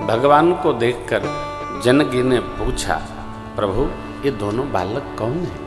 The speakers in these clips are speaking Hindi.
भगवान को देखकर जनक ने पूछा, प्रभु ये दोनों बालक कौन हैं?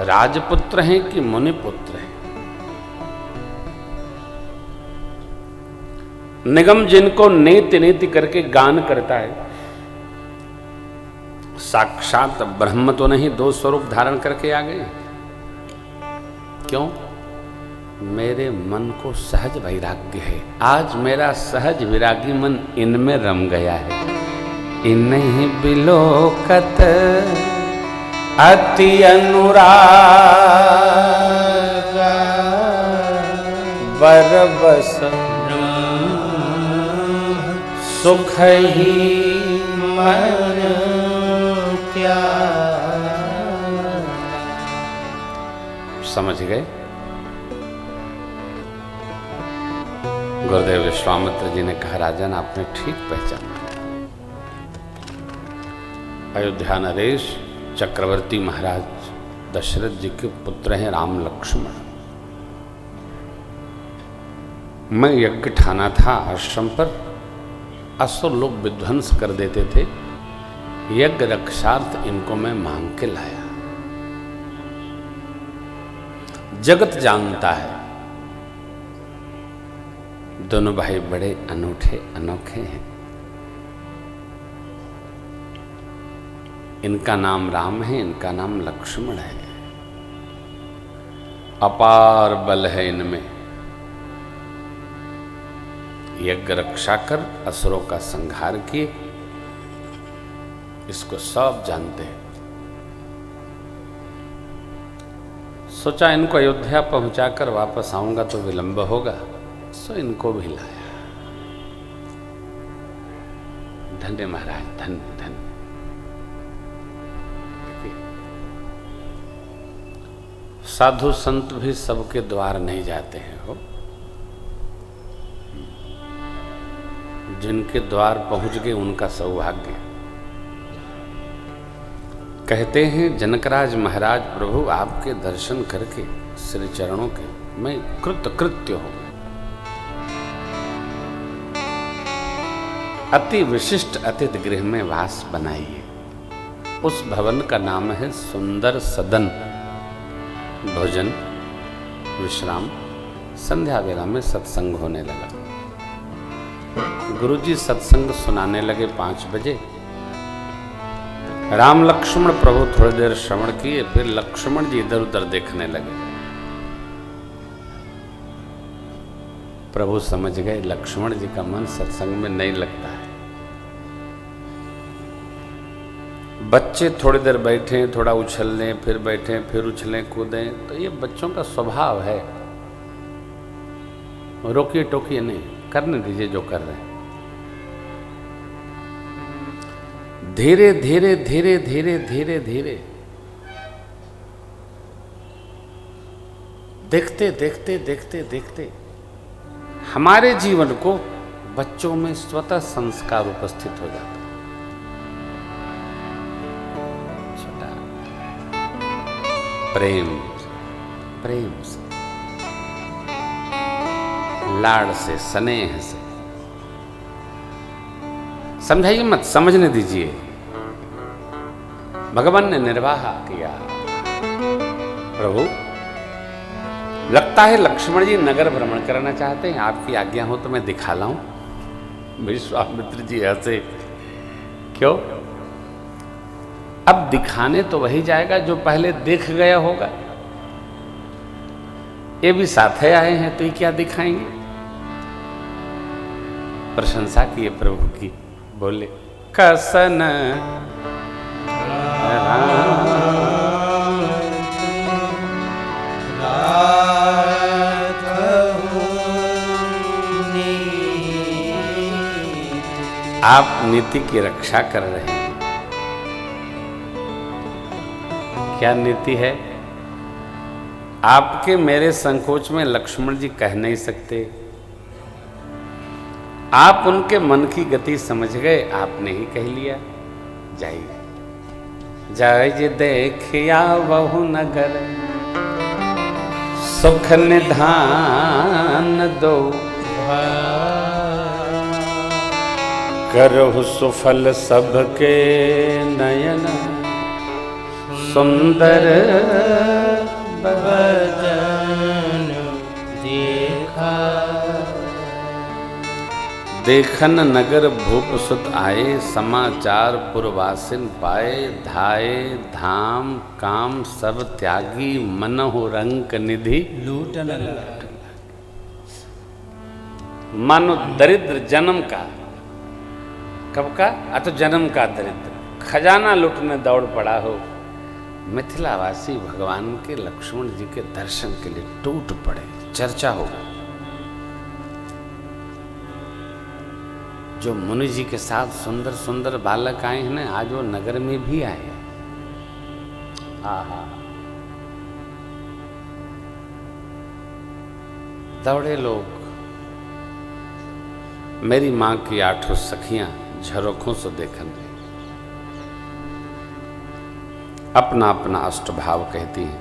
राजपुत्र हैं कि मुनिपुत्र हैं? निगम जिनको नेति नेति करके गान करता है, साक्षात ब्रह्म तो नहीं, दो स्वरूप धारण करके आ गए। क्यों? मेरे मन को सहज वैराग्य है। आज मेरा सहज विरागी मन इनमें रम गया है। इन्हीं बिलोकत अति अनुराग बरबस सुख ही मन त्याग। समझ गए? गुरुदेव विश्वामित्र जी ने कहा, राजन आपने ठीक पहचाना। अयोध्या नरेश चक्रवर्ती महाराज दशरथ जी के पुत्र हैं राम लक्ष्मण। मैं यज्ञ ठाना था आश्रम पर, असुर लोग विध्वंस कर देते थे। यज्ञ रक्षार्थ इनको मैं मांग के लाया। जगत जानता है दोनों भाई बड़े अनूठे अनोखे हैं। इनका नाम राम है, इनका नाम लक्ष्मण है। अपार बल है इनमें। यज्ञ रक्षा कर असुरों का संहार किए, इसको सब जानते हैं। सोचा इनको अयोध्या पहुंचाकर वापस आऊंगा तो विलंब होगा, सो इनको भी लाया। धन्य महाराज, धन्य धन्य। साधु संत भी सबके द्वार नहीं जाते हैं हो। जिनके द्वार पहुंच गए उनका सौभाग्य। कहते हैं जनकराज महाराज, प्रभु आपके दर्शन करके श्री चरणों के मैं कृतकृत्य हूं। अति विशिष्ट अतिथि गृह में वास बनाइए। उस भवन का नाम है सुंदर सदन। भोजन विश्राम, संध्या वेला में सत्संग होने लगा। गुरुजी सत्संग सुनाने लगे 5 बजे। राम लक्ष्मण प्रभु थोड़ी देर श्रवण किए, फिर लक्ष्मण जी इधर उधर देखने लगे। प्रभु समझ गए लक्ष्मण जी का मन सत्संग में नहीं लगता है। बच्चे थोड़ी देर बैठे, थोड़ा उछलने, फिर बैठे, फिर उछलें कूदें, तो ये बच्चों का स्वभाव है। रोकिए टोकिए नहीं, करने दीजिए जो कर रहे हैं। धीरे धीरे धीरे धीरे धीरे धीरे देखते देखते देखते देखते हमारे जीवन को बच्चों में स्वतः संस्कार उपस्थित हो जाता है। छोटा प्रेम, प्रेम से, लाड़ से, स्नेह से समझाइए मत, समझने दीजिए। भगवान ने निर्वाह किया। प्रभु लगता है लक्ष्मण जी नगर भ्रमण करना चाहते हैं, आपकी आज्ञा हो तो मैं दिखा लाऊं। विश्वामित्र जी ऐसे, क्यों? अब दिखाने तो वही जाएगा जो पहले देख गया होगा। ये भी साथ आए हैं तो ये क्या दिखाएंगे? प्रशंसा किए प्रभु की, बोले कसन आप नीति की रक्षा कर रहे हैं। क्या नीति है? आपके मेरे संकोच में लक्ष्मण जी कह नहीं सकते। आप उनके मन की गति समझ गए, आपने ही कह लिया। जाइए, जाइए देखिया बहु नगर, सुख निधान दो। करहु सुफल सबके नयन सुंदर बदन देखा। देखन नगर भूप सुत आए, समाचार पुरवासिन पाए। धाये धाम काम सब त्यागी, मनहु रंक निधि लूटन लगा। मानो दरिद्र जन्म का, कब का? तो जन्म का दरिद्र खजाना लूटने दौड़ पड़ा हो। मिथिलावासी भगवान के लक्ष्मण जी के दर्शन के लिए टूट पड़े, चर्चा हो। जो मुनि जी के साथ सुंदर सुंदर बालक आए हैं ना, आज वो नगर में भी आए। आहा, दौड़े लोग। मेरी मां की 8 सखियां झरोखों से देखन रही, अपना अपना अष्टभाव कहती हैं।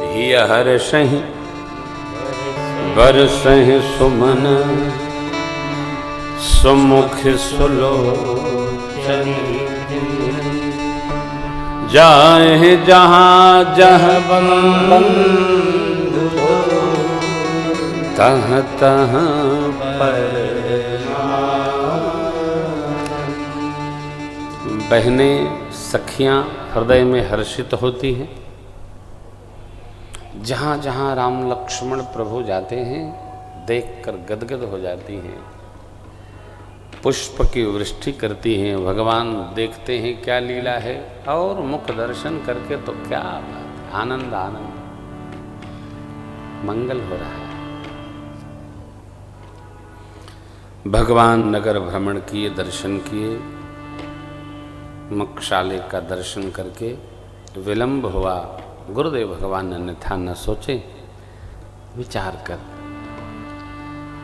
हिय हर सही बरसहि सुमन, सुमुख सुलोचन। जाए जहां जहां बंधु, तहाँ तहाँ पर। बहनें सखियां हृदय में हर्षित होती हैं। जहाँ जहाँ राम लक्ष्मण प्रभु जाते हैं, देखकर गदगद हो जाती हैं, पुष्प की वृष्टि करती हैं। भगवान देखते हैं क्या लीला है, और मुख दर्शन करके तो क्या बात, आनंद आनंद, मंगल हो रहा है। भगवान नगर भ्रमण किए, दर्शन किए। मक्षाले का दर्शन करके विलंब हुआ। गुरुदेव भगवान ने अन्यथा न सोचे, विचार कर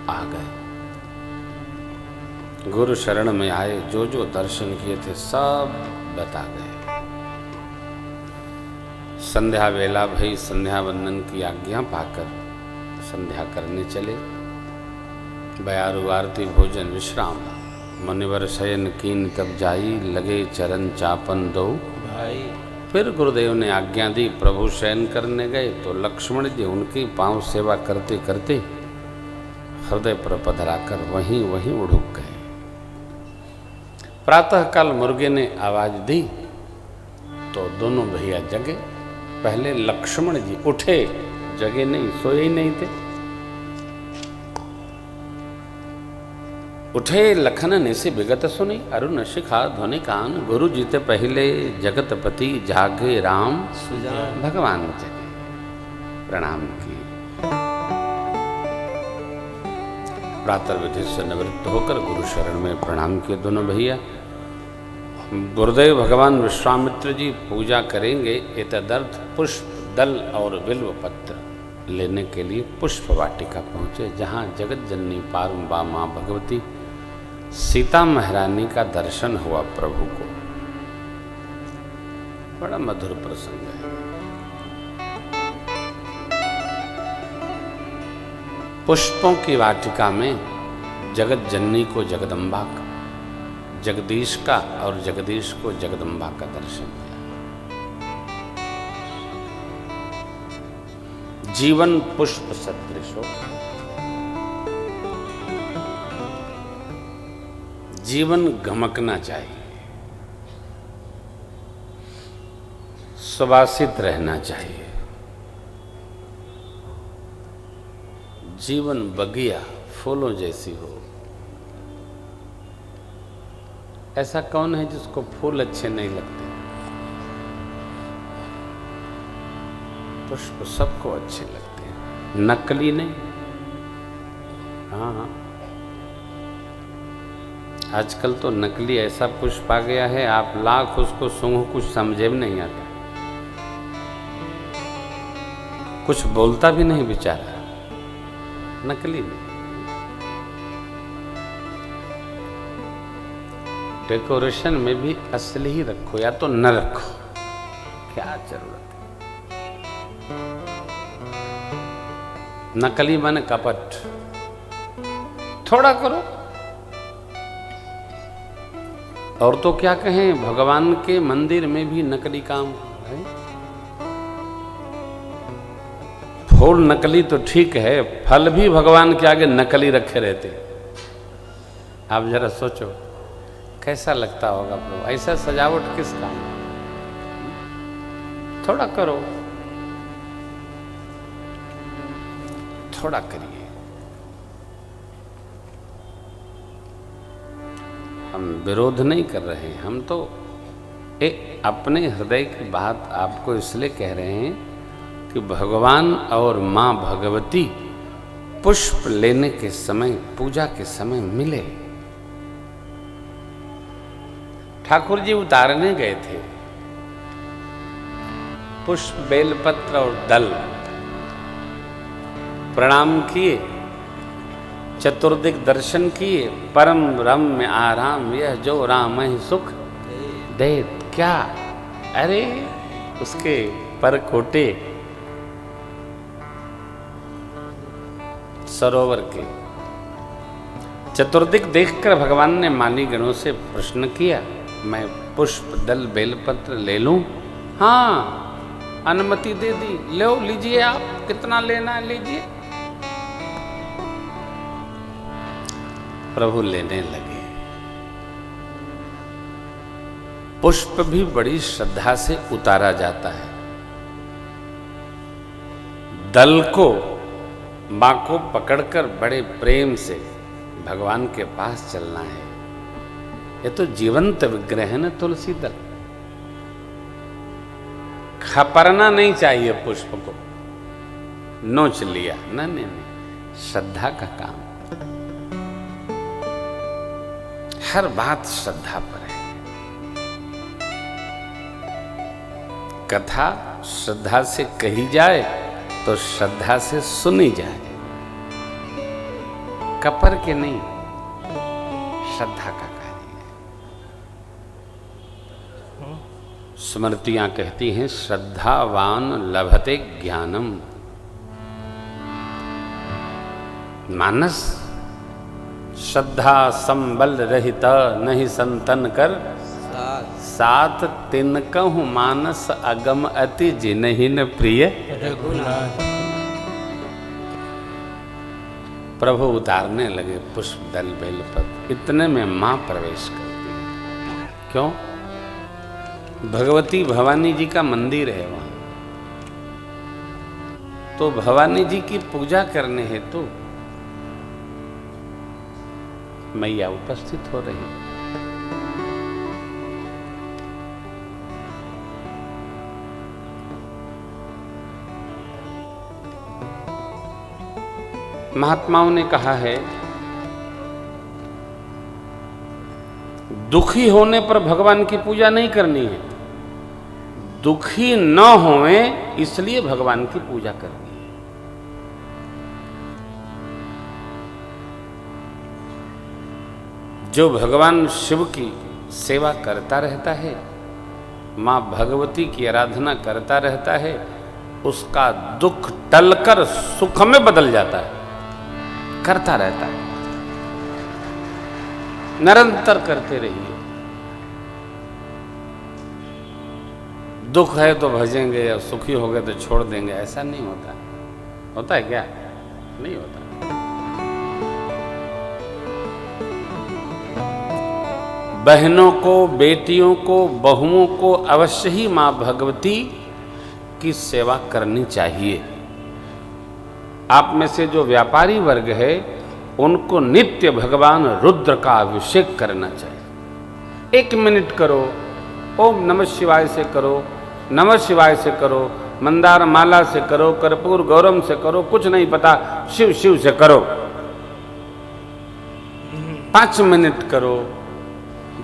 आ गए। गुरु शरण में आए, जो जो दर्शन किए थे सब बता गए। संध्या वेला भई, संध्या वंदन की आज्ञा पाकर संध्या करने चले। बयारु आरती भोजन विश्राम, मुनिवर शयन कीन तब जाई, लगे चरण चापन दो भाई। फिर गुरुदेव ने आज्ञा दी, प्रभु शयन करने गए तो लक्ष्मण जी उनकी पांव सेवा करते करते हृदय पर पधराकर वहीं वहीं उड़ुक गए। प्रातःकाल मुर्गे ने आवाज दी तो दोनों भैया जगे। पहले लक्ष्मण जी उठे, जगे नहीं, सोए ही नहीं थे। उठे लखन निशि विगत सुनी, अरुण शिखा ध्वनि कान। गुरु जीते पहले जगतपति, जागे राम सुजान। भगवान जगे, प्रणाम किए। प्रातः विधि से निवृत्त होकर गुरु शरण में प्रणाम किए दोनों भैया। गुरुदेव भगवान विश्वामित्र जी पूजा करेंगे, एतदर्थ पुष्प दल और बिल्व पत्र लेने के लिए पुष्प वाटिका पहुँचे, जहाँ जगत जननी पारुंबा माँ भगवती सीता महारानी का दर्शन हुआ प्रभु को। बड़ा मधुर प्रसंग है। पुष्पों की वाटिका में जगत जननी को जगदम्बा का, जगदीश का और जगदीश को जगदम्बा का दर्शन किया। जीवन पुष्प सदृश हो, जीवन गमकना चाहिए, सुवासित रहना चाहिए। जीवन बगिया फूलों जैसी हो। ऐसा कौन है जिसको फूल अच्छे नहीं लगते? पुष्प सबको अच्छे लगते हैं, नकली नहीं। हाँ हाँ, आजकल तो नकली ऐसा पुष्प आ गया है, आप लाख उसको सूंघो कुछ समझे भी नहीं आता, कुछ बोलता भी नहीं बेचारा, नकली नहीं। डेकोरेशन में भी असली ही रखो या तो न रखो, क्या जरूरत है। नकली माने कपट, थोड़ा करो और तो क्या कहें, भगवान के मंदिर में भी नकली काम है। फूल नकली तो ठीक है, फल भी भगवान के आगे नकली रखे रहते। आप जरा सोचो कैसा लगता होगा प्रभु, ऐसा सजावट किस काम? थोड़ा करो, थोड़ा करिए। हम विरोध नहीं कर रहे हैं, हम तो एक अपने हृदय की बात आपको इसलिए कह रहे हैं कि भगवान और माँ भगवती पुष्प लेने के समय, पूजा के समय मिले। ठाकुर जी उतारने गए थे पुष्प, बेलपत्र और दल, प्रणाम किए, चतुर्दिक दर्शन किए, परम रम्य आराम यह जो राम सुख दे। क्या, अरे उसके पर कोटे सरोवर के चतुर्दिक देखकर भगवान ने माली गणों से प्रश्न किया, मैं पुष्प दल बेलपत्र ले लूं? हाँ, अनुमति दे दी, लो लीजिए, आप कितना लेना है लीजिए। प्रभु लेने लगे। पुष्प भी बड़ी श्रद्धा से उतारा जाता है। दल को, मां को पकड़कर बड़े प्रेम से भगवान के पास चलना है। ये तो जीवंत विग्रह है ना, तुलसी दल। खपरना नहीं चाहिए पुष्प को, नोच लिया, नहीं, श्रद्धा का काम। हर बात श्रद्धा पर है। कथा श्रद्धा से कही जाए तो श्रद्धा से सुनी जाए, कपर के नहीं, श्रद्धा का कार्य है। स्मृतियां कहती हैं, श्रद्धावान लभते ज्ञानम। मानस श्रद्धा संबल रहित नहीं संतन कर सात तिनकहु मानस अगम अति जिनहिन प्रिय रघुनाथ। प्रभु उतारने लगे पुष्प दल बेलपत्र। इतने में मां प्रवेश करती है। क्यों? भगवती भवानी जी का मंदिर है वहां, तो भवानी जी की पूजा करने हेतु मैया उपस्थित हो रही। महात्माओं ने कहा है, दुखी होने पर भगवान की पूजा नहीं करनी है, दुखी न होवे इसलिए भगवान की पूजा करनी है। जो भगवान शिव की सेवा करता रहता है, मां भगवती की आराधना करता रहता है, उसका दुख टलकर सुख में बदल जाता है। करता रहता है, निरंतर करते रहिए। दुख है तो भजेंगे और सुखी हो गए तो छोड़ देंगे, ऐसा नहीं होता। होता है क्या? नहीं होता। बहनों को, बेटियों को, बहुओं को अवश्य ही मां भगवती की सेवा करनी चाहिए। आप में से जो व्यापारी वर्ग है, उनको नित्य भगवान रुद्र का अभिषेक करना चाहिए। 1 मिनट करो, ओम नमः शिवाय से करो, नमः शिवाय से करो, मंदार माला से करो, कर्पूर गौरम से करो, कुछ नहीं पता, शिव शिव से करो। 5 मिनट करो,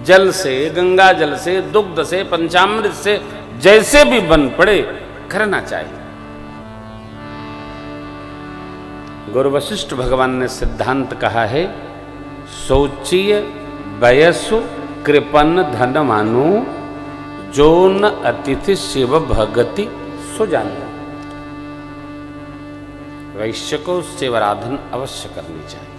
जल से, गंगा जल से, दुग्ध से, पंचामृत से, जैसे भी बन पड़े करना चाहिए। गुरु वशिष्ठ भगवान ने सिद्धांत कहा है, सोचिय वयसु कृपन धन मानु, जो न अतिथि शिव भगति सुजान। वैश्य को शिवराधन अवश्य करनी चाहिए।